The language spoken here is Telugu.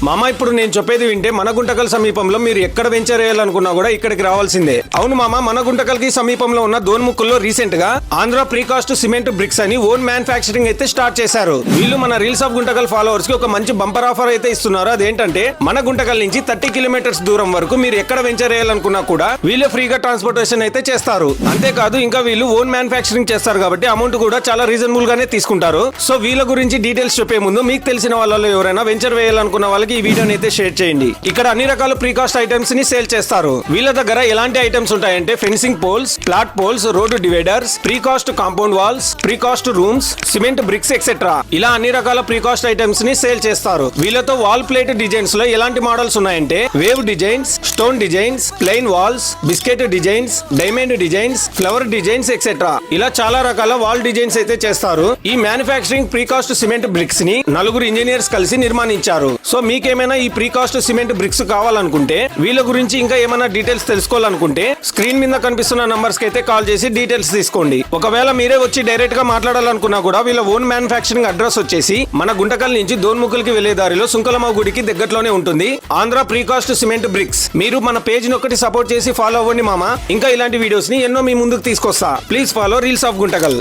మామ ఇప్పుడు నేను చెప్పేది వింటే మన గుంటకల్ సమీపంలో మీరు ఎక్కడ వెంచర్ వేయాలనుకున్నా కూడా ఇక్కడికి రావాల్సిందే. అవును మామ, మన గుంటకల్ కి సమీపంలో ఉన్న దోన్ముక్కుల్లో రీసెంట్ గా ఆంధ్ర ప్రీకాస్ట్ సిమెంట్ బ్రిక్స్ అని ఓన్ మ్యానుఫ్యాక్చరింగ్ అయితే స్టార్ట్ చేశారు. వీళ్ళు మన రీల్స్ ఆఫ్ గుంటకల్ ఫాలోవర్స్ కి ఒక మంచి బంపర్ ఆఫర్ అయితే ఇస్తున్నారు. అదేంటంటే మన గుంటకల్ నుంచి 30 కిలోమీటర్స్ దూరం వరకు మీరు ఎక్కడ వెంచర్ వేయాలనుకున్నా కూడా వీళ్ళు ఫ్రీగా ట్రాన్స్పోర్టేషన్ అయితే చేస్తారు. అంతేకాదు ఇంకా వీళ్ళు ఓన్ మ్యానుఫ్యాక్చరింగ్ చేస్తారు కాబట్టి అమౌంట్ కూడా చాలా రీజనబుల్ గానే తీసుకుంటారు. సో వీళ్ళ గురించి డీటెయిల్స్ చెప్పే ముందు మీకు తెలిసిన వాళ్ళలో ఎవరైనా వెంచర్ వేయాలనుకున్న వాళ్ళకి ఈ వీడియోని అయితే షేర్ చేయండి. ఇక్కడ అన్ని రకాల ప్రీకాస్ట్ ఐటమ్స్ ని సేల్ చేస్తారు. వీళ్ళ దగ్గర ఎలాంటి ఐటమ్స్ ఉంటాయంటే fencing poles, flat poles, road dividers, precast compound walls, precast rooms, cement bricks etcetera ఇలా అన్ని రకాల ప్రీకాస్ట్ ఐటమ్స్ ని సేల్ చేస్తారు. వీళ్ళతో వాల్ ప్లేట్ డిజైన్స్ లో ఎలాంటి మోడల్స్ ఉన్నాయంటే wave designs, stone designs, plain walls, biscuit designs, diamond designs, flower designs etcetera ఇలా చాలా రకాల వాల్ డిజైన్స్ అయితే చేస్తారు. ఈ మ్యానుఫ్యాక్చరింగ్ ప్రీకాస్ట్ సిమెంట్ బ్రిక్స్ ని 4 ఇంజనీర్స్ కలిసి నిర్మాణించారు. సో మీకేమైనా ఈ ప్రీకాస్ట్ సిమెంట్ బ్రిక్స్ కావాలనుకుంటే వీళ్ళ గురించి ఇంకా ఏమైనా డీటెయిల్స్ తెలుసుకోవాలనుకుంటే స్క్రీన్ మీద కనిపిస్తున్న నంబర్స్ కి అయితే కాల్ చేసి డీటెయిల్స్ తీసుకోండి. ఒకవేళ మీరే వచ్చి డైరెక్ట్ గా మాట్లాడాలనుకున్నా కూడా వీళ్ళ ఓన్ మ్యానుఫ్యాక్చరింగ్ అడ్రస్ వచ్చేసి మన గుంటకల్ నుంచి దోన్ముఖులకి వెళ్లే దారిలో సుంకలమ్మ గుడికి దగ్గరలోనే ఉంటుంది. Andhra precast cement bricks. మీరు మన పేజ్ ని ఒకటి సపోర్ట్ చేసి ఫాలో అవ్వండి మామ. ఇంకా ఇలాంటి వీడియోస్ ని ఎన్నో మీ ముందుకు తీసుకొస్తా. Please follow reels of Guntakal.